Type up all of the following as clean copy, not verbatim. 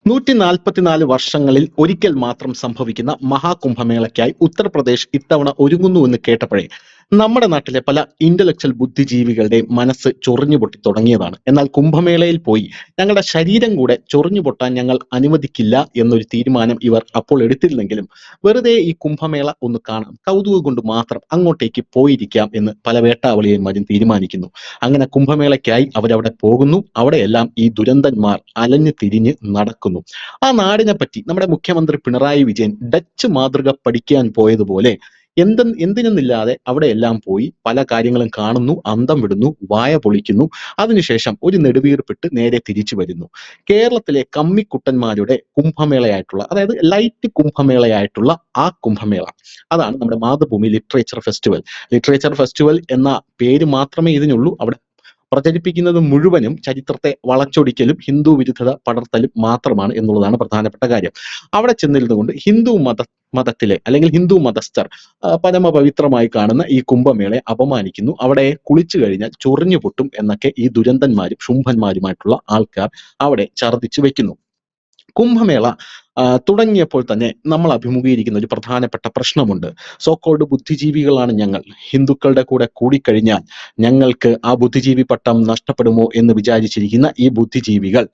144 വർഷങ്ങളിൽ ഒരിക്കൽ മാത്രം സംഭവിക്കുന്ന മഹാകുംഭമേളയ്ക്കായി ഉത്തർപ്രദേശ് ഇത്തവണ ഒരുങ്ങുന്നുവെന്ന് കേട്ടപ്പോഴേ നമ്മുടെ നാട്ടിലെ പല ഇന്റലക്ച്വൽ ബുദ്ധിജീവികളുടെ മനസ്സ് ചൊറിഞ്ഞുപൊട്ടി തുടങ്ങിയതാണ്. എന്നാൽ കുംഭമേളയിൽ പോയി ഞങ്ങളുടെ ശരീരം കൂടെ ചൊറിഞ്ഞുപൊട്ടാൻ ഞങ്ങൾ അനുവദിക്കില്ല എന്നൊരു തീരുമാനം ഇവർ അപ്പോൾ എടുത്തിരുന്നെങ്കിലും വെറുതെ ഈ കുംഭമേള ഒന്ന് കാണാം, കൗതുകം കൊണ്ട് മാത്രം അങ്ങോട്ടേക്ക് പോയിരിക്കാം എന്ന് പല വേട്ടാവളിയന്മാരും തീരുമാനിക്കുന്നു. അങ്ങനെ കുംഭമേളയ്ക്കായി അവരവിടെ പോകുന്നു. അവിടെയെല്ലാം ഈ ദുരന്തന്മാർ അലഞ്ഞു തിരിഞ്ഞ് നടക്കുന്നു. ആ നാടിനെ പറ്റി നമ്മുടെ മുഖ്യമന്ത്രി പിണറായി വിജയൻ ഡച്ച് മാതൃക പഠിക്കാൻ പോയതുപോലെ എന്തിനെന്നില്ലാതെ അവിടെയെല്ലാം പോയി പല കാര്യങ്ങളും കാണുന്നു, അന്തം വിടുന്നു, വായ പൊളിക്കുന്നു. അതിനുശേഷം ഒരു നെടുവീർപ്പിട്ട് നേരെ തിരിച്ചു വരുന്നു. കേരളത്തിലെ കമ്മിക്കുട്ടന്മാരുടെ കുംഭമേളയായിട്ടുള്ള, അതായത് ലൈറ്റ് കുംഭമേളയായിട്ടുള്ള ആ കുംഭമേള, അതാണ് നമ്മുടെ Mathrubhumi literature festival. Literature festival എന്ന പേര് മാത്രമേ ഇതിനുള്ളൂ. അവിടെ പ്രചരിപ്പിക്കുന്നത് മുഴുവനും ചരിത്രത്തെ വളച്ചൊടിക്കലും ഹിന്ദു വിരുദ്ധത പടർത്തലും മാത്രമാണ് എന്നുള്ളതാണ് പ്രധാനപ്പെട്ട കാര്യം. അവിടെ ചെന്നിരുന്നുകൊണ്ട് മതത്തിലെ അല്ലെങ്കിൽ ഹിന്ദു മതസ്ഥർ പരമപവിത്രമായി കാണുന്ന ഈ കുംഭമേളയെ അപമാനിക്കുന്നു. അവിടെ കുളിച്ചു കഴിഞ്ഞാൽ ചൊറിഞ്ഞു പൊട്ടും എന്നൊക്കെ ഈ ദുരന്തന്മാരും ശുംഭന്മാരുമായിട്ടുള്ള ആൾക്കാർ അവിടെ ഛർദ്ദിച്ചു വെക്കുന്നു. കുംഭമേള തുടങ്ങിയപ്പോൾ തന്നെ നമ്മൾ അഭിമുഖീകരിക്കുന്ന ഒരു പ്രധാനപ്പെട്ട പ്രശ്നമുണ്ട്. സോക്കോൾഡ് ബുദ്ധിജീവികളാണ് ഞങ്ങൾ, ഹിന്ദുക്കളുടെ കൂടെ കൂടിക്കഴിഞ്ഞാൽ ഞങ്ങൾക്ക് ആ ബുദ്ധിജീവി പട്ടം നഷ്ടപ്പെടുമോ എന്ന് വിചാരിച്ചിരിക്കുന്ന ഈ ബുദ്ധിജീവികൾ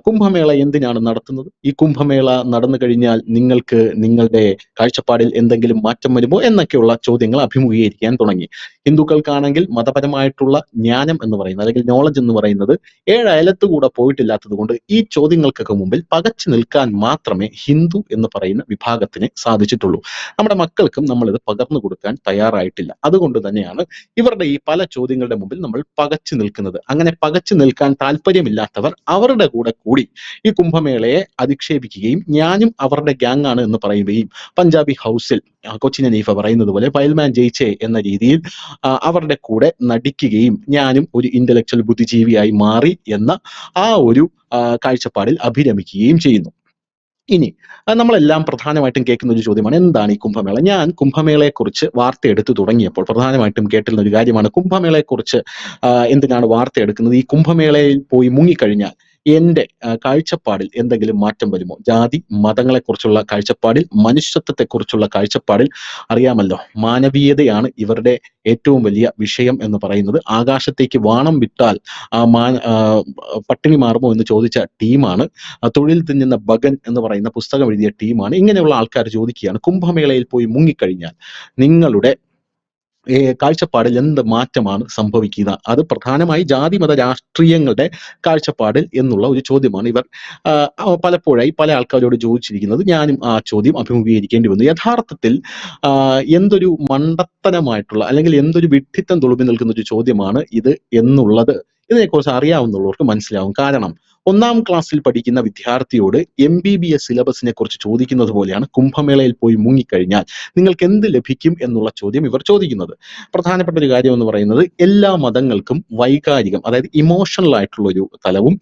കുംഭമേള എന്തിനാണ് നടത്തുന്നത്? ഈ കുംഭമേള നടന്നു കഴിഞ്ഞാൽ നിങ്ങൾക്ക് നിങ്ങളുടെ കാഴ്ചപ്പാടിൽ എന്തെങ്കിലും മാറ്റം വരുമോ എന്നൊക്കെയുള്ള ചോദ്യങ്ങൾ അഭിമുഖീകരിക്കാൻ തുടങ്ങി. ഹിന്ദുക്കൾക്കാണെങ്കിൽ മതപരമായിട്ടുള്ള ജ്ഞാനം എന്ന് പറയുന്നത്, അല്ലെങ്കിൽ നോളജ് എന്ന് പറയുന്നത് 7 അയലത്തുകൂടെ പോയിട്ടില്ലാത്തത് കൊണ്ട് ഈ ചോദ്യങ്ങൾക്കൊക്കെ മുമ്പിൽ പകച്ചു നിൽക്കാൻ മാത്രമേ ഹിന്ദു എന്ന് പറയുന്ന വിഭാഗത്തിന് സാധിച്ചിട്ടുള്ളൂ. നമ്മുടെ മക്കൾക്കും നമ്മൾ ഇത് പകർന്നു കൊടുക്കാൻ തയ്യാറായിട്ടില്ല. അതുകൊണ്ട് തന്നെയാണ് ഇവരുടെ ഈ പല ചോദ്യങ്ങളുടെ മുമ്പിൽ നമ്മൾ പകച്ചു നിൽക്കുന്നത്. അങ്ങനെ പകച്ചു നിൽക്കാൻ താല്പര്യമില്ലാത്തവർ അവരുടെ കൂടെ കൂടി ഈ കുംഭമേളയെ അധിക്ഷേപിക്കുകയും ഞാനും അവരുടെ ഗ്യാങ് ആണ് എന്ന് പറയുകയും പഞ്ചാബി ഹൗസിൽ കൊച്ചിൻ ഹനീഫ പറയുന്നത് പോലെ ഫയൽമാൻ ജയിച്ചേ എന്ന രീതിയിൽ അവരുടെ കൂടെ നടിക്കുകയും ഞാനും ഒരു ഇന്റലക്ച്വൽ ബുദ്ധിജീവിയായി മാറി എന്ന ആ ഒരു കാഴ്ചപ്പാടിൽ അഭിരമിക്കുകയും ചെയ്യുന്നു. ഇനി നമ്മളെല്ലാം പ്രധാനമായിട്ടും കേൾക്കുന്ന ഒരു ചോദ്യമാണ്, എന്താണ് ഈ കുംഭമേള? ഞാൻ കുംഭമേളയെക്കുറിച്ച് വാർത്ത എടുത്തു തുടങ്ങിയപ്പോൾ പ്രധാനമായിട്ടും കേട്ടിരുന്ന ഒരു കാര്യമാണ്, കുംഭമേളയെക്കുറിച്ച് എന്തിനാണ് വാർത്ത എടുക്കുന്നത്? ഈ കുംഭമേളയിൽ പോയി മുങ്ങിക്കഴിഞ്ഞാൽ എന്റെ കാഴ്ചപ്പാടിൽ എന്തെങ്കിലും മാറ്റം വരുമോ? ജാതി മതങ്ങളെക്കുറിച്ചുള്ള കാഴ്ചപ്പാടിൽ, മനുഷ്യത്വത്തെക്കുറിച്ചുള്ള കാഴ്ചപ്പാടിൽ, അറിയാമല്ലോ മാനവീയതയാണ് ഇവരുടെ ഏറ്റവും വലിയ വിഷയം എന്ന് പറയുന്നത്. ആകാശത്തേക്ക് വാണം വിട്ടാൽ പട്ടിണി മാറുമോ എന്ന് ചോദിച്ച ടീമാണ്. തൊഴിൽ തിന്നുന്ന ബഗൻ എന്ന് പറയുന്ന പുസ്തകം എഴുതിയ ടീമാണ്. ഇങ്ങനെയുള്ള ആൾക്കാർ ചോദിക്കുകയാണ്, കുംഭമേളയിൽ പോയി മുങ്ങിക്കഴിഞ്ഞാൽ നിങ്ങളുടെ കാഴ്ചപ്പാടിൽ എന്ത് മാറ്റമാണ് സംഭവിക്കുക? അത് പ്രധാനമായി ജാതി മത രാഷ്ട്രീയങ്ങളുടെ കാഴ്ചപ്പാടിൽ എന്നുള്ള ഒരു ചോദ്യമാണ് ഇവർ പലപ്പോഴായി പല ആൾക്കാരോട് ചോദിച്ചിരിക്കുന്നത്. ഞാനും ആ ചോദ്യം അഭിമുഖീകരിക്കേണ്ടി വന്നു. യഥാർത്ഥത്തിൽ എന്തൊരു മണ്ടത്തരമായിട്ടുള്ള അല്ലെങ്കിൽ എന്തൊരു വിഡ്ഢിത്തം തുളുമ്പി നിൽക്കുന്ന ഒരു ചോദ്യമാണ് ഇത് എന്നുള്ളത് ഇതിനെക്കുറിച്ച് അറിയാവുന്നവർക്ക് മനസ്സിലാവും. കാരണം 1ാം ക്ലാസ്സിൽ പഠിക്കുന്ന വിദ്യാർത്ഥിയോട് MBBS സിലബസിനെ കുറിച്ച് ചോദിക്കുന്നത് പോലെയാണ് കുംഭമേളയിൽ പോയി മുങ്ങിക്കഴിഞ്ഞാൽ നിങ്ങൾക്ക് എന്ത് ലഭിക്കും എന്നുള്ള ചോദ്യം ഇവർ ചോദിക്കുന്നത്. പ്രധാനപ്പെട്ട ഒരു കാര്യം എന്ന് പറയുന്നത്, എല്ലാ മതങ്ങൾക്കും വൈകാരികം, അതായത് ഇമോഷണൽ ആയിട്ടുള്ള ഒരു തലവും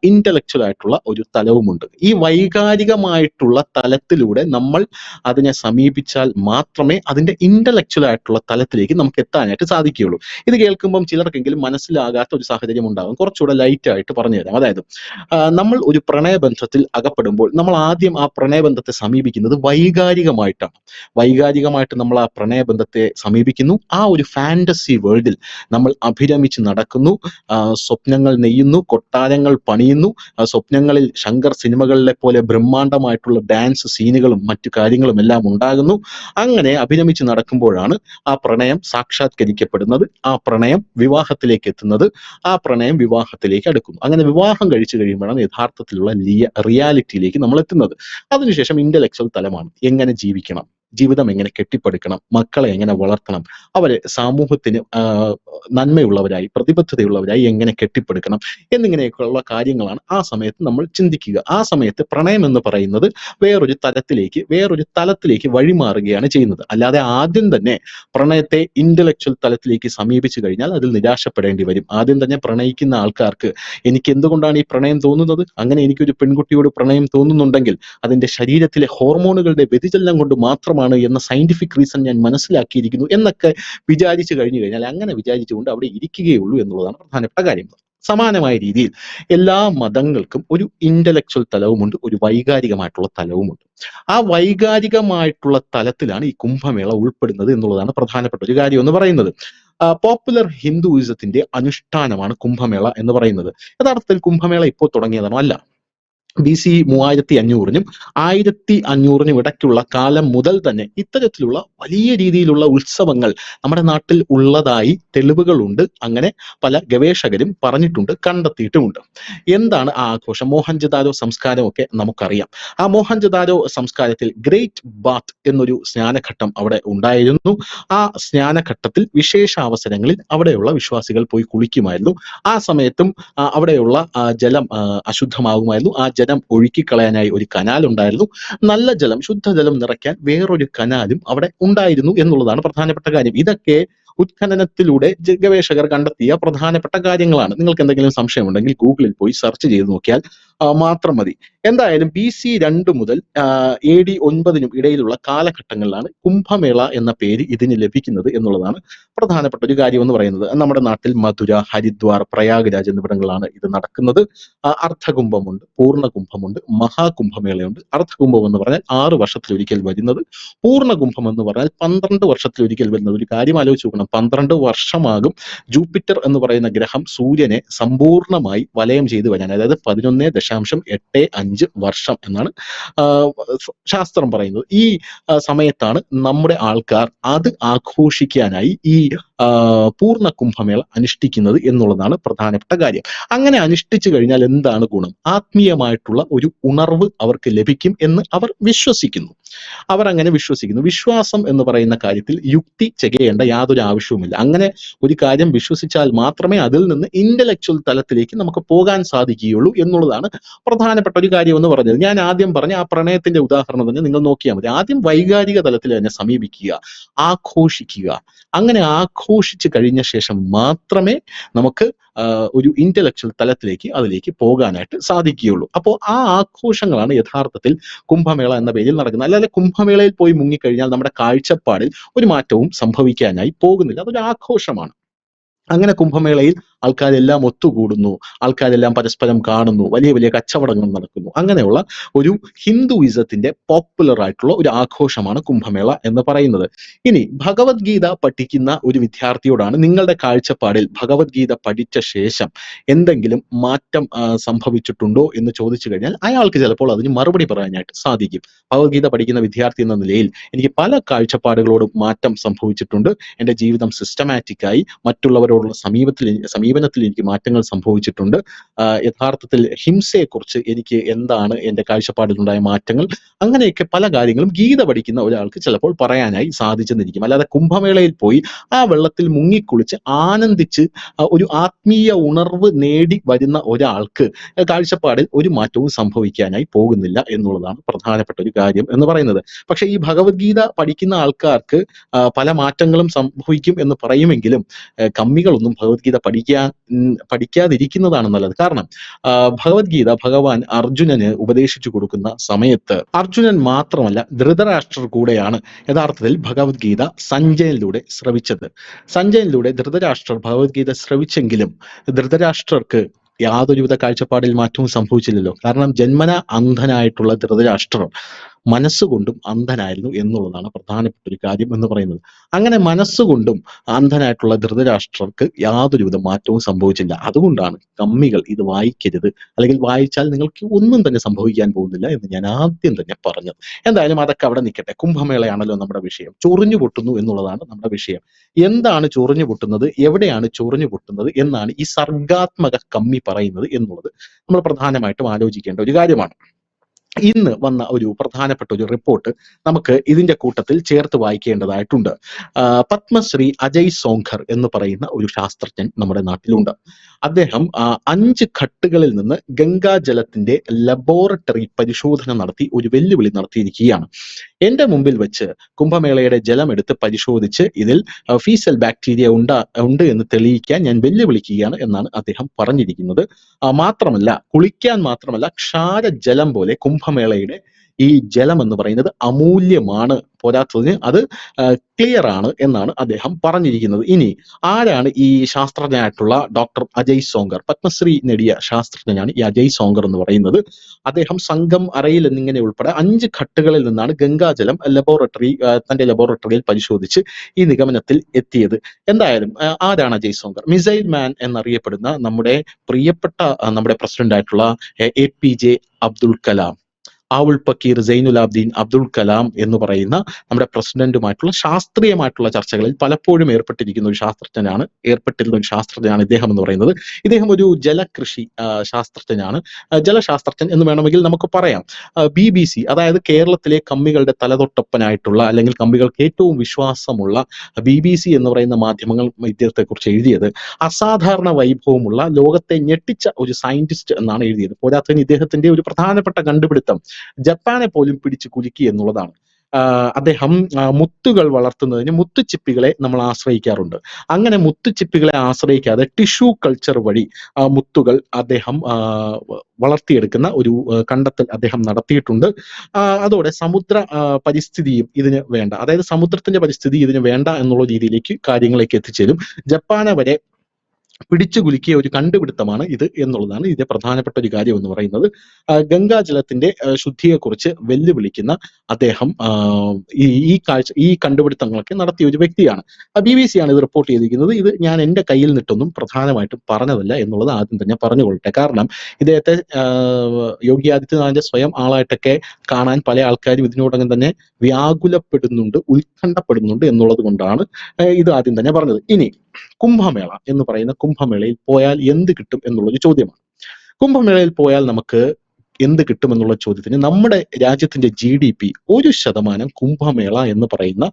ഇന്റലക്ച്വൽ ആയിട്ടുള്ള ഒരു തലവുമുണ്ട്. ഈ വൈകാരികമായിട്ടുള്ള തലത്തിലൂടെ നമ്മൾ അതിനെ സമീപിച്ചാൽ മാത്രമേ അതിന്റെ ഇന്റലക്ച്വൽ ആയിട്ടുള്ള തലത്തിലേക്ക് നമുക്ക് എത്താനായിട്ട് സാധിക്കുകയുള്ളൂ. ഇത് കേൾക്കുമ്പം ചിലർക്കെങ്കിലും മനസ്സിലാകാത്ത ഒരു സാഹചര്യം ഉണ്ടാകും. കുറച്ചുകൂടെ ലൈറ്റ് ആയിട്ട് പറഞ്ഞു തരാം. അതായത് നമ്മൾ ഒരു പ്രണയബന്ധത്തിൽ അകപ്പെടുമ്പോൾ നമ്മൾ ആദ്യം ആ പ്രണയബന്ധത്തെ സമീപിക്കുന്നത് വൈകാരികമായിട്ടാണ്. വൈകാരികമായിട്ട് നമ്മൾ ആ പ്രണയബന്ധത്തെ സമീപിക്കുന്നു. ആ ഒരു ഫാന്റസി വേൾഡിൽ നമ്മൾ അഭിരമിച്ച് നടക്കുന്നു, സ്വപ്നങ്ങൾ നെയ്യുന്നു, കൊട്ടാരങ്ങൾ പണിയുന്നു. സ്വപ്നങ്ങളിൽ ശങ്കർ സിനിമകളിലെ പോലെ ബ്രഹ്മാണ്ഡമായിട്ടുള്ള ഡാൻസ് സീനുകളും മറ്റു കാര്യങ്ങളും എല്ലാം ഉണ്ടാകുന്നു. അങ്ങനെ അഭിരമിച്ച് നടക്കുമ്പോഴാണ് ആ പ്രണയം സാക്ഷാത്കരിക്കപ്പെടുന്നത്, ആ പ്രണയം വിവാഹത്തിലേക്ക് എത്തുന്നത്, ആ പ്രണയം വിവാഹത്തിലേക്ക് അടുക്കുന്നു. അങ്ങനെ വിവാഹം കഴിച്ചു കഴിയുമ്പോഴാണ് യഥാർത്ഥത്തിലുള്ള റിയാലിറ്റിയിലേക്ക് നമ്മൾ എത്തുന്നത്. അതിനുശേഷം ഇന്റലക്ച്വൽ തലമാണ്, എങ്ങനെ ജീവിക്കണം, ജീവിതം എങ്ങനെ കെട്ടിപ്പടുക്കണം, മക്കളെ എങ്ങനെ വളർത്തണം, അവരെ സമൂഹത്തിന് നന്മയുള്ളവരായി പ്രതിബദ്ധതയുള്ളവരായി എങ്ങനെ കെട്ടിപ്പടുക്കണം എന്നിങ്ങനെയൊക്കെയുള്ള കാര്യങ്ങളാണ് ആ സമയത്ത് നമ്മൾ ചിന്തിക്കുക. ആ സമയത്ത് പ്രണയം എന്ന് പറയുന്നത് വേറൊരു തലത്തിലേക്ക് വഴിമാറുകയാണ് ചെയ്യുന്നത്. അല്ലാതെ ആദ്യം തന്നെ പ്രണയത്തെ ഇന്റലക്ച്വൽ തലത്തിലേക്ക് സമീപിച്ചു കഴിഞ്ഞാൽ അതിൽ നിരാശപ്പെടേണ്ടി വരും. ആദ്യം തന്നെ പ്രണയിക്കുന്ന ആൾക്കാർക്ക് എനിക്ക് എന്തുകൊണ്ടാണ് ഈ പ്രണയം തോന്നുന്നത്, അങ്ങനെ എനിക്കൊരു പെൺകുട്ടിയോട് പ്രണയം തോന്നുന്നുണ്ടെങ്കിൽ അതിന്റെ ശരീരത്തിലെ ഹോർമോണുകളുടെ വ്യതിചലനം കൊണ്ട് മാത്രമാണ് സത്യമാണ് എന്ന സയന്റിഫിക് റീസൺ ഞാൻ മനസ്സിലാക്കിയിരിക്കുന്നു എന്നൊക്കെ വിചാരിച്ചു കഴിഞ്ഞു കഴിഞ്ഞാൽ അങ്ങനെ വിചാരിച്ചുകൊണ്ട് അവിടെ ഇരിക്കുകയുള്ളൂ എന്നുള്ളതാണ് പ്രധാനപ്പെട്ട കാര്യം. സമാനമായ രീതിയിൽ എല്ലാ മതങ്ങൾക്കും ഒരു ഇന്റലക്ച്വൽ തലവുമുണ്ട്, ഒരു വൈകാരികമായിട്ടുള്ള തലവുമുണ്ട്. ആ വൈകാരികമായിട്ടുള്ള തലത്തിലാണ് ഈ കുംഭമേള ഉൾപ്പെടുന്നത് എന്നുള്ളതാണ് പ്രധാനപ്പെട്ട ഒരു കാര്യം എന്ന് പറയുന്നത്. പോപ്പുലർ ഹിന്ദുയിസത്തിന്റെ അനുഷ്ഠാനമാണ് കുംഭമേള എന്ന് പറയുന്നത്. യഥാർത്ഥത്തിൽ കുംഭമേള ഇപ്പോൾ തുടങ്ങിയതാണോ? അല്ല. BC 3500-നും 1500-നും ഇടയ്ക്കുള്ള കാലം മുതൽ തന്നെ ഇത്തരത്തിലുള്ള വലിയ രീതിയിലുള്ള ഉത്സവങ്ങൾ നമ്മുടെ നാട്ടിൽ ഉള്ളതായി തെളിവുകളുണ്ട്. അങ്ങനെ പല ഗവേഷകരും പറഞ്ഞിട്ടുണ്ട്, കണ്ടെത്തിയിട്ടുമുണ്ട്. എന്താണ് ആ ആഘോഷം? മോഹൻജദാരോ സംസ്കാരമൊക്കെ നമുക്കറിയാം. ആ മോഹൻജദാരോ സംസ്കാരത്തിൽ ഗ്രേറ്റ് ബാത്ത് എന്നൊരു സ്നാനഘട്ടം അവിടെ ഉണ്ടായിരുന്നു. ആ സ്നാനഘട്ടത്തിൽ വിശേഷാവസരങ്ങളിൽ അവിടെയുള്ള വിശ്വാസികൾ പോയി കുളിക്കുമായിരുന്നു. ആ സമയത്തും അവിടെയുള്ള ജലം അശുദ്ധമാകുമായിരുന്നു. ആ ജലം ഒഴുക്കിക്കളയാനായി ഒരു കനാൽ ഉണ്ടായിരുന്നു. നല്ല ജലം, ശുദ്ധജലം നിറയ്ക്കാൻ വേറൊരു കനാലും അവിടെ ഉണ്ടായിരുന്നു എന്നുള്ളതാണ് പ്രധാനപ്പെട്ട കാര്യം. ഇതൊക്കെ ഉത്ഖനനത്തിലൂടെ ഗവേഷകർ കണ്ടെത്തിയ പ്രധാനപ്പെട്ട കാര്യങ്ങളാണ്. നിങ്ങൾക്ക് എന്തെങ്കിലും സംശയമുണ്ടെങ്കിൽ ഗൂഗിളിൽ പോയി സെർച്ച് ചെയ്ത് നോക്കിയാൽ മാത്രം മതി. എന്തായാലും BC 2 മുതൽ AD 9-നും ഇടയിലുള്ള കാലഘട്ടങ്ങളിലാണ് കുംഭമേള എന്ന പേര് ഇതിന് ലഭിക്കുന്നത് എന്നുള്ളതാണ് പ്രധാനപ്പെട്ട ഒരു കാര്യം എന്ന് പറയുന്നത്. നമ്മുടെ നാട്ടിൽ മധുര, ഹരിദ്വാർ, പ്രയാഗ്രാജ് എന്നിവിടങ്ങളിലാണ് ഇത് നടക്കുന്നത്. അർദ്ധകുംഭമുണ്ട്, പൂർണ്ണകുംഭമുണ്ട്, മഹാകുംഭമേളയുണ്ട്. അർദ്ധകുംഭം എന്ന് പറഞ്ഞാൽ 6 വർഷത്തിലൊരിക്കൽ വരുന്നത്, പൂർണ്ണകുംഭം എന്ന് പറഞ്ഞാൽ 12 വർഷത്തിലൊരിക്കൽ വരുന്നത്. ഒരു കാര്യം ആലോചിച്ച് നോക്കണം, 12 വർഷമാകും ജൂപ്പിറ്റർ എന്ന് പറയുന്ന ഗ്രഹം സൂര്യനെ സമ്പൂർണ്ണമായി വലയം ചെയ്ത് വരാൻ. അതായത് 11.85 വർഷം എന്നാണ് ശാസ്ത്രം പറയുന്നത്. ഈ സമയത്താണ് നമ്മുടെ ആൾക്കാർ അത് ആഘോഷിക്കാനായി ഈ പൂർണ്ണ കുംഭമേള അനുഷ്ഠിക്കുന്നത് എന്നുള്ളതാണ് പ്രധാനപ്പെട്ട കാര്യം. അങ്ങനെ അനുഷ്ഠിച്ചു കഴിഞ്ഞാൽ എന്താണ് ഗുണം? ആത്മീയമായിട്ടുള്ള ഒരു ഉണർവ് അവർക്ക് ലഭിക്കും എന്ന് അവർ വിശ്വസിക്കുന്നു. അവർ അങ്ങനെ വിശ്വസിക്കുന്നു. വിശ്വാസം എന്ന് പറയുന്ന കാര്യത്തിൽ യുക്തി ചെയ്യേണ്ട യാതൊരു ആവശ്യവുമില്ല. അങ്ങനെ ഒരു കാര്യം വിശ്വസിച്ചാൽ മാത്രമേ അതിൽ നിന്ന് ഇന്റലക്ച്വൽ തലത്തിലേക്ക് നമുക്ക് പോകാൻ സാധിക്കുകയുള്ളൂ എന്നുള്ളതാണ് പ്രധാനപ്പെട്ട ഒരു കാര്യം എന്ന് പറഞ്ഞത്. ഞാൻ ആദ്യം പറഞ്ഞ ആ പ്രണയത്തിന്റെ ഉദാഹരണം തന്നെ നിങ്ങൾ നോക്കിയാൽ മതി. ആദ്യം വൈകാരിക തലത്തിൽ തന്നെ സമീപിക്കുക, ആഘോഷിക്കുക. അങ്ങനെ ആഘോഷിച്ചു കഴിഞ്ഞ ശേഷം മാത്രമേ നമുക്ക് ഒരു ഇന്റലക്ച്വൽ തലത്തിലേക്ക് അതിലേക്ക് പോകാനായിട്ട് സാധിക്കുകയുള്ളൂ. അപ്പോൾ ആ ആഘോഷങ്ങളാണ് യഥാർത്ഥത്തിൽ കുംഭമേള എന്ന പേരിൽ നടക്കുന്നത്. അല്ലാതെ കുംഭമേളയിൽ പോയി മുങ്ങിക്കഴിഞ്ഞാൽ നമ്മുടെ കാഴ്ചപ്പാടിൽ ഒരു മാറ്റവും സംഭവിക്കാനായി പോകുന്നില്ല. അതൊരു ആഘോഷമാണ്. അങ്ങനെ കുംഭമേളയിൽ ആൾക്കാരെല്ലാം ഒത്തുകൂടുന്നു, ആൾക്കാരെല്ലാം പരസ്പരം കാണുന്നു, വലിയ വലിയ കച്ചവടങ്ങൾ നടക്കുന്നു. അങ്ങനെയുള്ള ഒരു ഹിന്ദുയിസത്തിന്റെ പോപ്പുലർ ആയിട്ടുള്ള ഒരു ആഘോഷമാണ് കുംഭമേള എന്ന് പറയുന്നത്. ഇനി ഭഗവത്ഗീത പഠിക്കുന്ന ഒരു വിദ്യാർത്ഥിയോടാണ് നിങ്ങളുടെ കാഴ്ചപ്പാടിൽ ഭഗവത്ഗീത പഠിച്ച ശേഷം എന്തെങ്കിലും മാറ്റം സംഭവിച്ചിട്ടുണ്ടോ എന്ന് ചോദിച്ചു കഴിഞ്ഞാൽ അയാൾക്ക് ചിലപ്പോൾ അതിന് മറുപടി പറയാനായിട്ട് സാധിക്കും. ഭഗവത്ഗീത പഠിക്കുന്ന വിദ്യാർത്ഥി എന്ന നിലയിൽ എനിക്ക് പല കാഴ്ചപ്പാടുകളോടും മാറ്റം സംഭവിച്ചിട്ടുണ്ട്. എൻ്റെ ജീവിതം സിസ്റ്റമാറ്റിക്കായി മറ്റുള്ളവരോടുള്ള സമീപനത്തിൽ എനിക്ക് മാറ്റങ്ങൾ സംഭവിച്ചിട്ടുണ്ട്. യഥാർത്ഥത്തിൽ ഹിംസയെക്കുറിച്ച് എനിക്ക് എന്താണ് എൻ്റെ കാഴ്ചപ്പാടിലുണ്ടായ മാറ്റങ്ങൾ, അങ്ങനെയൊക്കെ പല കാര്യങ്ങളും ഗീത പഠിക്കുന്ന ഒരാൾക്ക് ചിലപ്പോൾ പറയാനായി സാധിച്ചെന്നിരിക്കും. അല്ലാതെ കുംഭമേളയിൽ പോയി ആ വെള്ളത്തിൽ മുങ്ങിക്കുളിച്ച് ആനന്ദിച്ച് ഒരു ആത്മീയ ഉണർവ് നേടി വരുന്ന ഒരാൾക്ക് കാഴ്ചപ്പാടിൽ ഒരു മാറ്റവും സംഭവിക്കാനായി പോകുന്നില്ല എന്നുള്ളതാണ് പ്രധാനപ്പെട്ട ഒരു കാര്യം എന്ന് പറയുന്നത്. പക്ഷെ ഈ ഭഗവത്ഗീത പഠിക്കുന്ന ആൾക്കാർക്ക് പല മാറ്റങ്ങളും സംഭവിക്കും എന്ന് പറയുമെങ്കിലും കമ്മികളൊന്നും ഭഗവത്ഗീത പഠിക്കാതിരിക്കുന്നതാണ് നല്ലത്. കാരണം ഭഗവത്ഗീത ഭഗവാൻ അർജുനന് ഉപദേശിച്ചു കൊടുക്കുന്ന സമയത്ത് അർജുനൻ മാത്രമല്ല ധൃതരാഷ്ട്രർ കൂടെയാണ് യഥാർത്ഥത്തിൽ ഭഗവത്ഗീത സഞ്ജയനിലൂടെ ശ്രവിച്ചത്. സഞ്ജയനിലൂടെ ധൃതരാഷ്ട്രർ ഭഗവത്ഗീത ശ്രവിച്ചെങ്കിലും ധൃതരാഷ്ട്രർക്ക് യാതൊരുവിധ കാഴ്ചപ്പാടിൽ മാറ്റവും സംഭവിച്ചില്ലല്ലോ. കാരണം ജന്മന അന്ധനായിട്ടുള്ള ധൃതരാഷ്ട്രർ മനസ്സുകൊണ്ടും അന്ധനായിരുന്നു എന്നുള്ളതാണ് പ്രധാനപ്പെട്ട ഒരു കാര്യം എന്ന് പറയുന്നത്. അങ്ങനെ മനസ്സുകൊണ്ടും അന്ധനായിട്ടുള്ള ധൃതരാഷ്ട്രർക്ക് യാതൊരുവിധ മാറ്റവും സംഭവിച്ചില്ല. അതുകൊണ്ടാണ് കമ്മികൾ ഇത് വായിക്കരുത്, അല്ലെങ്കിൽ വായിച്ചാൽ നിങ്ങൾക്ക് ഒന്നും തന്നെ സംഭവിക്കാൻ പോകുന്നില്ല എന്ന് ഞാൻ ആദ്യം തന്നെ പറഞ്ഞത്. എന്തായാലും അതൊക്കെ അവിടെ നിൽക്കട്ടെ. കുംഭമേളയാണല്ലോ നമ്മുടെ വിഷയം. ചൊറിഞ്ഞു പൊട്ടുന്നു എന്നുള്ളതാണ് നമ്മുടെ വിഷയം. എന്താണ് ചൊറിഞ്ഞു പൊട്ടുന്നത്, എവിടെയാണ് ചൊറിഞ്ഞു പൊട്ടുന്നത് എന്നാണ് ഈ സർഗാത്മക കമ്മി പറയുന്നത് എന്നുള്ളത് നമ്മൾ പ്രധാനമായിട്ടും ആലോചിക്കേണ്ട ഒരു കാര്യമാണ്. ഇന്ന് വന്ന ഒരു പ്രധാനപ്പെട്ട ഒരു റിപ്പോർട്ട് നമുക്ക് ഇതിന്റെ കൂട്ടത്തിൽ ചേർത്ത് വായിക്കേണ്ടതായിട്ടുണ്ട്. പത്മശ്രീ അജയ് സോങ്കർ എന്ന് പറയുന്ന ഒരു ശാസ്ത്രജ്ഞൻ നമ്മുടെ നാട്ടിലുണ്ട്. അദ്ദേഹം 5 ഘട്ടുകളിൽ നിന്ന് ഗംഗാജലത്തിന്റെ ലബോറട്ടറി പരിശോധന നടത്തി ഒരു വെല്ലുവിളി നടത്തിയിരിക്കുകയാണ്. എന്റെ മുമ്പിൽ വെച്ച് കുംഭമേളയുടെ ജലം എടുത്ത് പരിശോധിച്ച് ഇതിൽ ഫീസൽ ബാക്ടീരിയ ഉണ്ട് എന്ന് തെളിയിക്കാൻ ഞാൻ വെല്ലുവിളിക്കുകയാണ് എന്നാണ് അദ്ദേഹം പറഞ്ഞിരിക്കുന്നത്. മാത്രമല്ല, കുളിക്കാൻ മാത്രമല്ല, ക്ഷാരജലം പോലെ കുംഭമേളയുടെ ഈ ജലം എന്ന് പറയുന്നത് അമൂല്യമാണ്, പോരാത്തതിന് അത് ക്ലിയർ ആണ് എന്നാണ് അദ്ദേഹം പറഞ്ഞിരിക്കുന്നത്. ഇനി ആരാണ് ഈ ശാസ്ത്രജ്ഞനായിട്ടുള്ള ഡോക്ടർ അജയ് സോങ്കർ? പത്മശ്രീ നേടിയ ശാസ്ത്രജ്ഞനാണ് ഈ അജയ് സോങ്കർ എന്ന് പറയുന്നത്. അദ്ദേഹം സംഘം, അറയിൽ എന്നിങ്ങനെ ഉൾപ്പെടെ 5 ഘട്ടുകളിൽ നിന്നാണ് ഗംഗാജലം തന്റെ ലബോറട്ടറിയിൽ പരിശോധിച്ച് ഈ നിഗമനത്തിൽ എത്തിയത്. എന്തായാലും ആരാണ് അജയ് സോങ്കർ? മിസൈൽ മാൻ എന്നറിയപ്പെടുന്ന നമ്മുടെ പ്രിയപ്പെട്ട നമ്മുടെ പ്രസിഡന്റ് ആയിട്ടുള്ള APJ അബ്ദുൽ കലാം, ആവുൾ പക്കീർ സൈനുലാബ്ദീൻ അബ്ദുൽ കലാം എന്ന് പറയുന്ന നമ്മുടെ പ്രസിഡന്റുമായിട്ടുള്ള ശാസ്ത്രീയമായിട്ടുള്ള ചർച്ചകളിൽ പലപ്പോഴും ഏർപ്പെട്ടിരുന്ന ഒരു ശാസ്ത്രജ്ഞനാണ് ഇദ്ദേഹം എന്ന് പറയുന്നത്. ഇദ്ദേഹം ഒരു ജലകൃഷി ശാസ്ത്രജ്ഞനാണ്, ജലശാസ്ത്രജ്ഞൻ എന്ന് വേണമെങ്കിൽ നമുക്ക് പറയാം. BBC, അതായത് കേരളത്തിലെ കമ്മികളുടെ തലതൊട്ടപ്പനായിട്ടുള്ള, അല്ലെങ്കിൽ കമ്മികൾക്ക് ഏറ്റവും വിശ്വാസമുള്ള BBC എന്ന് പറയുന്ന മാധ്യമങ്ങൾ ഇദ്ദേഹത്തെക്കുറിച്ച് എഴുതിയത് അസാധാരണ വൈഭവമുള്ള, ലോകത്തെ ഞെട്ടിച്ച ഒരു സയന്റിസ്റ്റ് എന്നാണ് എഴുതിയത്. പോരാത്തതിന് ഇദ്ദേഹത്തിന്റെ ഒരു പ്രധാനപ്പെട്ട കണ്ടുപിടുത്തം ജപ്പാനെ പോലും പിടിച്ചു കുലുക്കി എന്നുള്ളതാണ്. അദ്ദേഹം മുത്തുകൾ വളർത്തുന്നതിന് മുത്തുച്ചിപ്പികളെ നമ്മൾ ആശ്രയിക്കാറുണ്ട്. അങ്ങനെ മുത്തുച്ചിപ്പികളെ ആശ്രയിക്കാതെ ടിഷ്യൂ കൾച്ചർ വഴി മുത്തുകൾ അദ്ദേഹം വളർത്തിയെടുക്കുന്ന ഒരു കണ്ടെത്തൽ അദ്ദേഹം നടത്തിയിട്ടുണ്ട്. അതോടെ സമുദ്ര പരിസ്ഥിതിയും ഇതിന് വേണ്ട, അതായത് സമുദ്രത്തിന്റെ പരിസ്ഥിതി ഇതിന് വേണ്ട എന്നുള്ള രീതിയിലേക്ക് കാര്യങ്ങളിലേക്ക് എത്തിച്ചേരും. ജപ്പാനെ വരെ പിടിച്ചു കുലുക്കിയ ഒരു കണ്ടുപിടുത്തമാണ് ഇത് എന്നുള്ളതാണ് ഇതിന്റെ പ്രധാനപ്പെട്ട ഒരു കാര്യം എന്ന് പറയുന്നത്. ഗംഗാജലത്തിന്റെ ശുദ്ധിയെക്കുറിച്ച് വെല്ലുവിളിക്കുന്ന അദ്ദേഹം ഈ കണ്ടുപിടുത്തങ്ങളൊക്കെ നടത്തിയ ഒരു വ്യക്തിയാണ്. BBC ആണ് ഇത് റിപ്പോർട്ട് ചെയ്തിരിക്കുന്നത്. ഇത് ഞാൻ എൻ്റെ കയ്യിൽ നിട്ടൊന്നും പ്രധാനമായിട്ടും പറഞ്ഞതല്ല എന്നുള്ളത് ആദ്യം തന്നെ പറഞ്ഞുകൊള്ളട്ടെ. കാരണം ഇദ്ദേഹത്തെ യോഗി ആദിത്യനാഥിന്റെ സ്വയം ആളായിട്ടൊക്കെ കാണാൻ പല ആൾക്കാരും ഇതിനോടകം തന്നെ വ്യാകുലപ്പെടുന്നുണ്ട്, ഉത്കണ്ഠപ്പെടുന്നുണ്ട് എന്നുള്ളത് കൊണ്ടാണ് ഇത് ആദ്യം തന്നെ പറഞ്ഞത്. ഇനി കുംഭമേള എന്ന് പറയുന്ന കുംഭമേളയിൽ പോയാൽ എന്ത് കിട്ടും എന്നുള്ളൊരു ചോദ്യമാണ്. കുംഭമേളയിൽ പോയാൽ നമുക്ക് എന്ത് കിട്ടുമെന്നുള്ള ചോദ്യത്തിന് നമ്മുടെ രാജ്യത്തിന്റെ GDP 1% കുംഭമേള എന്ന് പറയുന്ന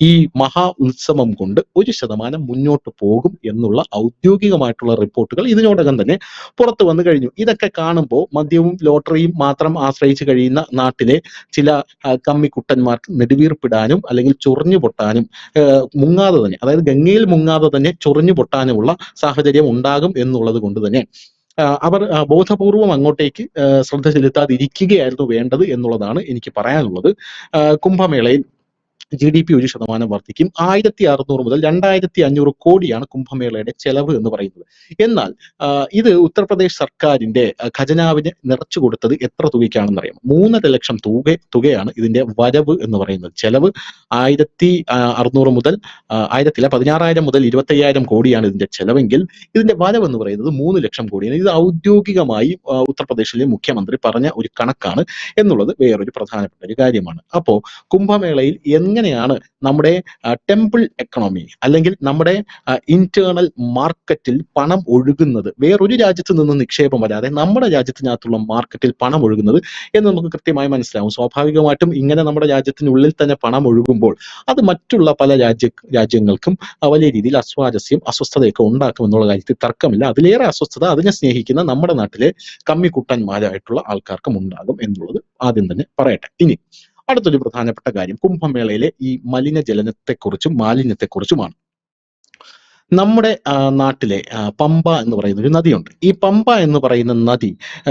ഈ മഹാ ഉത്സവം കൊണ്ട് 1% മുന്നോട്ട് പോകും എന്നുള്ള ഔദ്യോഗികമായിട്ടുള്ള റിപ്പോർട്ടുകൾ ഇതിനോടകം തന്നെ പുറത്തു വന്നു കഴിഞ്ഞു. ഇതൊക്കെ കാണുമ്പോൾ മദ്യവും ലോട്ടറിയും മാത്രം ആശ്രയിച്ച് കഴിയുന്ന നാട്ടിലെ ചില കമ്മിക്കുട്ടന്മാർക്ക് നെടുവീർപ്പിടാനും അല്ലെങ്കിൽ ചൊറിഞ്ഞു പൊട്ടാനും മുങ്ങാതെ തന്നെ, അതായത് ഗംഗയിൽ മുങ്ങാതെ തന്നെ ചൊറിഞ്ഞു പൊട്ടാനുമുള്ള സാഹചര്യം ഉണ്ടാകും എന്നുള്ളത് കൊണ്ട് തന്നെ അവർ ബോധപൂർവം അങ്ങോട്ടേക്ക് ശ്രദ്ധ ചെലുത്താതിരിക്കുകയായിരുന്നു വേണ്ടത് എന്നുള്ളതാണ് എനിക്ക് പറയാനുള്ളത്. കുംഭമേളയിൽ GDP 1% വർദ്ധിക്കും. 1600 മുതൽ 2500 കോടിയാണ് കുംഭമേളയുടെ ചെലവ് എന്ന് പറയുന്നത്. എന്നാൽ ഇത് ഉത്തർപ്രദേശ് സർക്കാരിന്റെ ഖജനാവിന് നിറച്ചു കൊടുത്തത് എത്ര തുകയ്ക്കാണെന്ന് അറിയാം? 3.5 ലക്ഷം തുകയാണ് ഇതിന്റെ വരവ് എന്ന് പറയുന്നത്. ചെലവ് 1600 മുതൽ 16,000 മുതൽ 25,000 കോടിയാണ് ഇതിന്റെ ചെലവെങ്കിൽ ഇതിന്റെ വരവ് എന്ന് പറയുന്നത് 3 ലക്ഷം കോടിയാണ്. ഇത് ഔദ്യോഗികമായി ഉത്തർപ്രദേശിലെ മുഖ്യമന്ത്രി പറഞ്ഞ ഒരു കണക്കാണ് എന്നുള്ളത് വേറൊരു പ്രധാനപ്പെട്ട ഒരു കാര്യമാണ്. അപ്പോ കുംഭമേളയിൽ എങ്ങനെയാണ് നമ്മുടെ ടെമ്പിൾ എക്കണോമി അല്ലെങ്കിൽ നമ്മുടെ ഇന്റേണൽ മാർക്കറ്റിൽ പണം ഒഴുകുന്നത്, വേറൊരു രാജ്യത്ത് നിന്ന് നിക്ഷേപം വരാതെ നമ്മുടെ രാജ്യത്തിനകത്തുള്ള മാർക്കറ്റിൽ പണം ഒഴുകുന്നത് എന്ന് നമുക്ക് കൃത്യമായി മനസ്സിലാവും. സ്വാഭാവികമായിട്ടും ഇങ്ങനെ നമ്മുടെ രാജ്യത്തിനുള്ളിൽ തന്നെ പണം ഒഴുകുമ്പോൾ അത് മറ്റുള്ള പല രാജ്യങ്ങൾക്കും വലിയ രീതിയിൽ അസ്വസ്ഥതയൊക്കെ ഉണ്ടാക്കും എന്നുള്ള കാര്യത്തിൽ തർക്കമില്ല. അതിലേറെ അസ്വസ്ഥത അതിനെ സ്നേഹിക്കുന്ന നമ്മുടെ നാട്ടിലെ കമ്മിക്കുട്ടന്മാരായിട്ടുള്ള ആൾക്കാർക്കും ഉണ്ടാകും എന്നുള്ളത് ആദ്യം തന്നെ പറയട്ടെ. ഇനി അടുത്തൊരു പ്രധാനപ്പെട്ട കാര്യം കുംഭമേളയിലെ ഈ മാലിന്യത്തെക്കുറിച്ചുമാണ്. നമ്മുടെ നാട്ടിലെ പമ്പ എന്ന് പറയുന്ന ഒരു നദിയുണ്ട്. ഈ പമ്പ എന്ന് പറയുന്ന നദി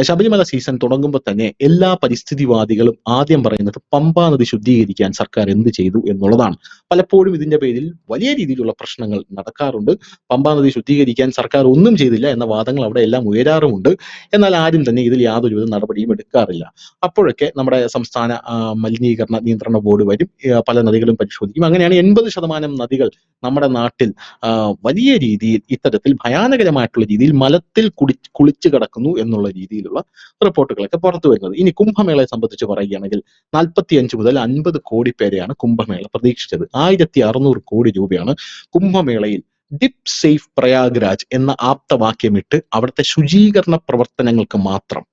ശബരിമല സീസൺ തുടങ്ങുമ്പോൾ തന്നെ എല്ലാ പരിസ്ഥിതിവാദികളും ആദ്യം പറയുന്നത് പമ്പ നദി ശുദ്ധീകരിക്കാൻ സർക്കാർ എന്ത് ചെയ്തു എന്നുള്ളതാണ്. പലപ്പോഴും ഇതിന്റെ പേരിൽ വലിയ രീതിയിലുള്ള പ്രശ്നങ്ങൾ നടക്കാറുണ്ട്. പമ്പ നദി ശുദ്ധീകരിക്കാൻ സർക്കാർ ഒന്നും ചെയ്തില്ല എന്ന വാദങ്ങൾ അവിടെ എല്ലാം ഉയരാറുമുണ്ട്. എന്നാൽ ആരും തന്നെ ഇതിൽ യാതൊരുവിധ നടപടിയും എടുക്കാറില്ല. അപ്പോഴൊക്കെ നമ്മുടെ സംസ്ഥാന മലിനീകരണ നിയന്ത്രണ ബോർഡ് വരും, പല നദികളും പരിശോധിക്കും. അങ്ങനെയാണ് 80% നദികൾ നമ്മുടെ നാട്ടിൽ വലിയ രീതിയിൽ ഇത്തരത്തിൽ ഭയാനകരമായിട്ടുള്ള രീതിയിൽ മലത്തിൽ കുളിച്ചു കിടക്കുന്നു എന്നുള്ള രീതിയിലുള്ള റിപ്പോർട്ടുകളൊക്കെ പുറത്തു വരുന്നത്. ഇനി കുംഭമേളയെ സംബന്ധിച്ച് പറയുകയാണെങ്കിൽ 45 മുതൽ 50 കോടി പേരെയാണ് കുംഭമേള പ്രതീക്ഷിച്ചത്. 1600 കോടി രൂപയാണ് കുംഭമേളയിൽ ഡിപ് സേഫ് പ്രയാഗ്രാജ് എന്ന ആപ്തവാക്യമിട്ട് അവിടുത്തെ ശുചീകരണ പ്രവർത്തനങ്ങൾക്ക് മാത്രം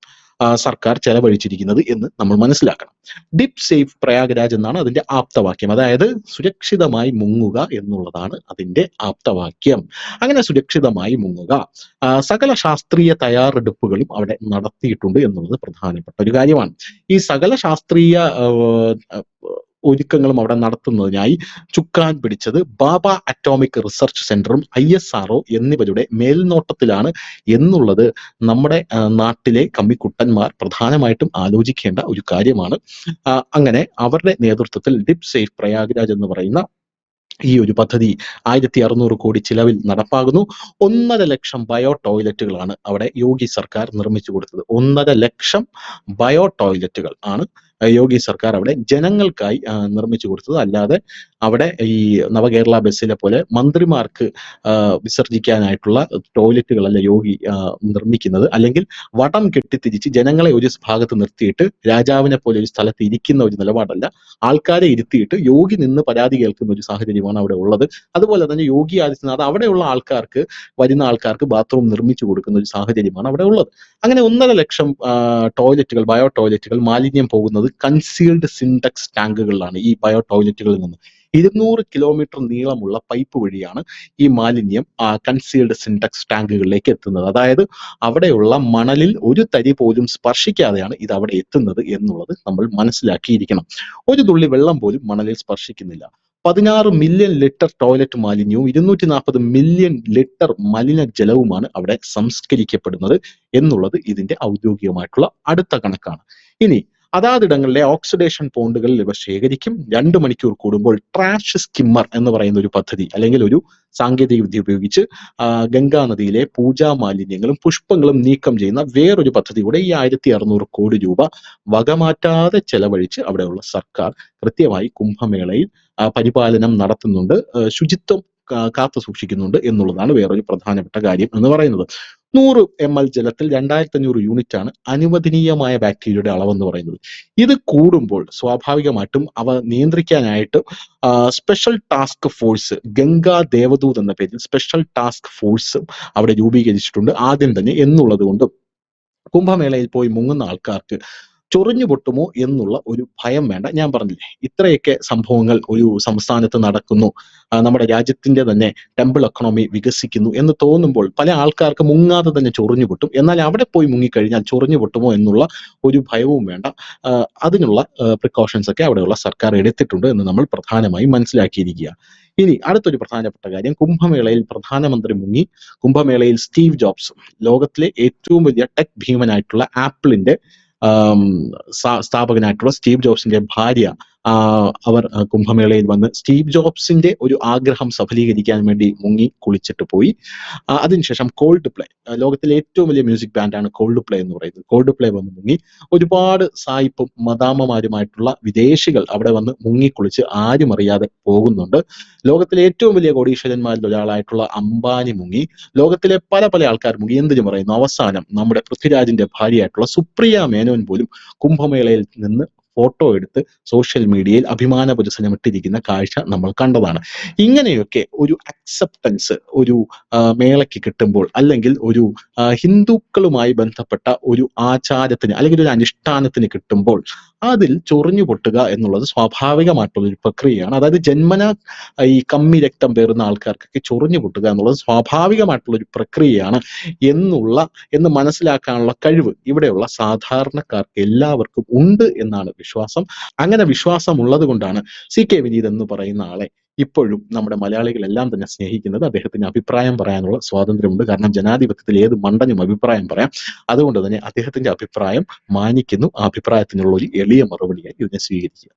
സർക്കാർ ചെലവഴിച്ചിരിക്കുന്നത് എന്ന് നമ്മൾ മനസ്സിലാക്കണം. ഡിപ് സേഫ് പ്രയാഗ്രാജ് എന്നാണ് അതിന്റെ ആപ്തവാക്യം. അതായത് സുരക്ഷിതമായി മുങ്ങുക എന്നുള്ളതാണ് അതിന്റെ ആപ്തവാക്യം. അങ്ങനെ സുരക്ഷിതമായി മുങ്ങുക, സകല ശാസ്ത്രീയ തയ്യാറെടുപ്പുകളും അവിടെ നടത്തിയിട്ടുണ്ട് എന്നുള്ളത് പ്രധാനപ്പെട്ട ഒരു കാര്യമാണ്. ഈ സകല ശാസ്ത്രീയ ഒരുക്കങ്ങളും അവിടെ നടത്തുന്നതിനായി ചുക്കാൻ പിടിച്ചത് ബാബ അറ്റോമിക് റിസർച്ച് സെന്ററും ISRO എന്നിവരുടെ മേൽനോട്ടത്തിലാണ് എന്നുള്ളത് നമ്മുടെ നാട്ടിലെ കമ്മിക്കുട്ടന്മാർ പ്രധാനമായിട്ടും ആലോചിക്കേണ്ട ഒരു കാര്യമാണ്. അങ്ങനെ അവരുടെ നേതൃത്വത്തിൽ ഡിപ് സേഫ് പ്രയാഗ്രാജ് എന്ന് പറയുന്ന ഈ ഒരു പദ്ധതി 1600 കോടി ചിലവിൽ നടപ്പാകുന്നു. 1.5 ലക്ഷം ബയോ ടോയ്ലറ്റുകളാണ് അവിടെ യോഗി സർക്കാർ നിർമ്മിച്ചു കൊടുത്തത്. 1.5 ലക്ഷം ബയോ ടോയ്ലറ്റുകൾ ആണ് യോഗി സർക്കാർ അവിടെ ജനങ്ങൾക്കായി നിർമ്മിച്ചു കൊടുത്തത്. അല്ലാതെ അവിടെ ഈ നവകേരള ബസ്സിലെ പോലെ മന്ത്രിമാർക്ക് വിസർജിക്കാനായിട്ടുള്ള ടോയ്ലറ്റുകളല്ല യോഗി നിർമ്മിക്കുന്നത്. അല്ലെങ്കിൽ വടം കെട്ടിത്തിരിച്ച് ജനങ്ങളെ ഒരു ഭാഗത്ത് നിർത്തിയിട്ട് രാജാവിനെ പോലെ ഒരു സ്ഥലത്ത് ഇരിക്കുന്ന ഒരു നിലപാടല്ല. ആൾക്കാരെ ഇരുത്തിയിട്ട് യോഗി നിന്ന് പരാതി കേൾക്കുന്ന ഒരു സാഹചര്യമാണ് അവിടെ ഉള്ളത്. അതുപോലെ തന്നെ യോഗി ആദിത്യനാഥ് അവിടെയുള്ള ആൾക്കാർക്ക്, വരുന്ന ആൾക്കാർക്ക് ബാത്റൂം നിർമ്മിച്ചു കൊടുക്കുന്ന ഒരു സാഹചര്യമാണ് അവിടെ ഉള്ളത്. അങ്ങനെ 1.5 ലക്ഷം ടോയ്ലറ്റുകൾ, ബയോ ടോയ്ലറ്റുകൾ മാലിന്യം പോകുന്നത് കൺസീൽഡ് സിൻടെക്സ് ടാങ്കുകളിലാണ്. ഈ ബയോ ടോയ്ലറ്റുകളിൽ നിന്ന് 200 കിലോമീറ്റർ നീളമുള്ള പൈപ്പ് വഴിയാണ് ഈ മാലിന്യം കൺസീൽഡ് സിൻടെക്സ് ടാങ്കുകളിലേക്ക് എത്തുന്നത്. അതായത് അവിടെയുള്ള മണലിൽ ഒരു തരി പോലും സ്പർശിക്കാതെയാണ് ഇത് അവിടെ എത്തുന്നത് എന്നുള്ളത് നമ്മൾ മനസ്സിലാക്കിയിരിക്കണം. ഒരു തുള്ളി വെള്ളം പോലും മണലിൽ സ്പർശിക്കുന്നില്ല. 16 മില്യൺ ലിറ്റർ ടോയ്ലറ്റ് മാലിന്യവും 240 മില്യൺ ലിറ്റർ മലിനജലവുമാണ് അവിടെ സംസ്കരിക്കപ്പെടുന്നത് എന്നുള്ളത് ഇതിന്റെ ഔദ്യോഗികമായിട്ടുള്ള അടുത്ത കണക്കാണ്. ഇനി അതാതിടങ്ങളിലെ ഓക്സിഡേഷൻ പോണ്ടുകളിൽ ഇവ ശേഖരിക്കും. 2 മണിക്കൂർ കൂടുമ്പോൾ ട്രാഷ് സ്കിമ്മർ എന്ന് പറയുന്ന ഒരു പദ്ധതി അല്ലെങ്കിൽ ഒരു സാങ്കേതിക വിദ്യ ഉപയോഗിച്ച് ഗംഗാ നദിയിലെ പൂജാ മാലിന്യങ്ങളും പുഷ്പങ്ങളും നീക്കം ചെയ്യുന്ന വേറൊരു പദ്ധതി കൂടെ ഈ 1600 കോടി രൂപ വകമാറ്റാതെ ചെലവഴിച്ച് അവിടെയുള്ള സർക്കാർ കൃത്യമായി കുംഭമേളയിൽ പരിപാലനം നടത്തുന്നുണ്ട്, ശുചിത്വം കാത്തു സൂക്ഷിക്കുന്നുണ്ട് എന്നുള്ളതാണ് വേറൊരു പ്രധാനപ്പെട്ട കാര്യം എന്ന് പറയുന്നത്. 100 ml ജലത്തിൽ 2500 യൂണിറ്റ് ആണ് അനുവദനീയമായ ബാക്ടീരിയയുടെ അളവെന്ന് പറയുന്നത്. ഇത് കൂടുമ്പോൾ സ്വാഭാവികമായിട്ടും അവ നിയന്ത്രിക്കാനായിട്ട് സ്പെഷ്യൽ ടാസ്ക് ഫോഴ്സ്, ഗംഗാ ദേവദൂത് എന്ന പേരിൽ സ്പെഷ്യൽ ടാസ്ക് ഫോഴ്സ് അവിടെ രൂപീകരിച്ചിട്ടുണ്ട് ആദ്യം തന്നെ എന്നുള്ളത് കൊണ്ട് കുംഭമേളയിൽ പോയി മുങ്ങുന്ന ആൾക്കാർക്ക് ചൊറിഞ്ഞു പൊട്ടുമോ എന്നുള്ള ഒരു ഭയം വേണ്ട. ഞാൻ പറഞ്ഞില്ലേ, ഇത്രയൊക്കെ സംഭവങ്ങൾ ഒരു സംസ്ഥാനത്ത് നടക്കുന്നു, നമ്മുടെ രാജ്യത്തിന്റെ തന്നെ ടെമ്പിൾ എക്കണോമി വികസിക്കുന്നു എന്ന് തോന്നുമ്പോൾ പല ആൾക്കാർക്ക് മുങ്ങാതെ തന്നെ ചൊറിഞ്ഞു പൊട്ടും. എന്നാൽ അവിടെ പോയി മുങ്ങിക്കഴിഞ്ഞാൽ ചൊറിഞ്ഞു പൊട്ടുമോ എന്നുള്ള ഒരു ഭയവും വേണ്ട. അതിനുള്ള പ്രിക്കോഷൻസ് ഒക്കെ അവിടെയുള്ള സർക്കാർ എടുത്തിട്ടുണ്ട് എന്ന് നമ്മൾ പ്രധാനമായും മനസ്സിലാക്കിയിരിക്കുക. ഇനി അടുത്തൊരു പ്രധാനപ്പെട്ട കാര്യം, കുംഭമേളയിൽ പ്രധാനമന്ത്രി മുങ്ങി. കുംഭമേളയിൽ സ്റ്റീവ് ജോബ്സ്, ലോകത്തിലെ ഏറ്റവും വലിയ ടെക് ഭീമനായിട്ടുള്ള ആപ്പിളിന്റെ സ്ഥാപകനായിട്ടുള്ള സ്റ്റീവ് ജോബ്സിന്റെ ഭാര്യ, അവർ കുംഭമേളയിൽ വന്ന് സ്റ്റീവ് ജോബ്സിന്റെ ഒരു ആഗ്രഹം സഫലീകരിക്കാൻ വേണ്ടി മുങ്ങി കുളിച്ചിട്ട് പോയി. അതിനുശേഷം കോൾഡ് പ്ലേ, ലോകത്തിലെ ഏറ്റവും വലിയ മ്യൂസിക് ബാൻഡാണ് കോൾഡ് പ്ലേ എന്ന് പറയുന്നത്, കോൾഡ് പ്ലേ വന്ന് മുങ്ങി. ഒരുപാട് സായിപ്പും മദാമ്മമാരുമായിട്ടുള്ള വിദേശികൾ അവിടെ വന്ന് മുങ്ങിക്കുളിച്ച് ആരും അറിയാതെ പോകുന്നുണ്ട്. ലോകത്തിലെ ഏറ്റവും വലിയ കോടീശ്വരന്മാരിൽ ഒരാളായിട്ടുള്ള അംബാനി മുങ്ങി. ലോകത്തിലെ പല പല ആൾക്കാർ മുങ്ങി. എന്തിനു പറയുന്നു, അവസാനം നമ്മുടെ പൃഥ്വിരാജിന്റെ ഭാര്യയായിട്ടുള്ള സുപ്രിയ മേനോൻ പോലും കുംഭമേളയിൽ നിന്ന് ഫോട്ടോ എടുത്ത് സോഷ്യൽ മീഡിയയിൽ അഭിമാന പുരസരം ഇട്ടിരിക്കുന്ന കാഴ്ച നമ്മൾ കണ്ടതാണ്. ഇങ്ങനെയൊക്കെ ഒരു അക്സെപ്റ്റൻസ് ഒരു മേളയ്ക്ക് കിട്ടുമ്പോൾ, അല്ലെങ്കിൽ ഒരു ഹിന്ദുക്കളുമായി ബന്ധപ്പെട്ട ഒരു ആചാരത്തിന് അല്ലെങ്കിൽ ഒരു അനുഷ്ഠാനത്തിന് കിട്ടുമ്പോൾ അതിൽ ചൊറിഞ്ഞു പൊട്ടുക എന്നുള്ളത് സ്വാഭാവികമായിട്ടുള്ള ഒരു പ്രക്രിയയാണ്. അതായത് ജന്മന ഈ കമ്മി രക്തം പേറുന്ന ആൾക്കാർക്കൊക്കെ ചൊറിഞ്ഞു പൊട്ടുക എന്നുള്ളത് സ്വാഭാവികമായിട്ടുള്ള ഒരു പ്രക്രിയയാണ് എന്ന് മനസ്സിലാക്കാനുള്ള കഴിവ് ഇവിടെയുള്ള സാധാരണക്കാർക്ക് എല്ലാവർക്കും ഉണ്ട് എന്നാണ് വിശ്വാസം. അങ്ങനെ വിശ്വാസം ഉള്ളത് കൊണ്ടാണ് CK വിനീത് എന്ന് പറയുന്ന ആളെ ഇപ്പോഴും നമ്മുടെ മലയാളികളെല്ലാം തന്നെ സ്നേഹിക്കുന്നത്. അദ്ദേഹത്തിന് അഭിപ്രായം പറയാനുള്ള സ്വാതന്ത്ര്യമുണ്ട്. കാരണം ജനാധിപത്യത്തിൽ ഏത് മണ്ടനും അഭിപ്രായം പറയാം. അതുകൊണ്ട് തന്നെ അദ്ദേഹത്തിന്റെ അഭിപ്രായം മാനിക്കുന്നു. ആ അഭിപ്രായത്തിനുള്ള ഒരു എളിയ മറുപടിയായി ഇതിനെ സ്വീകരിക്കുക.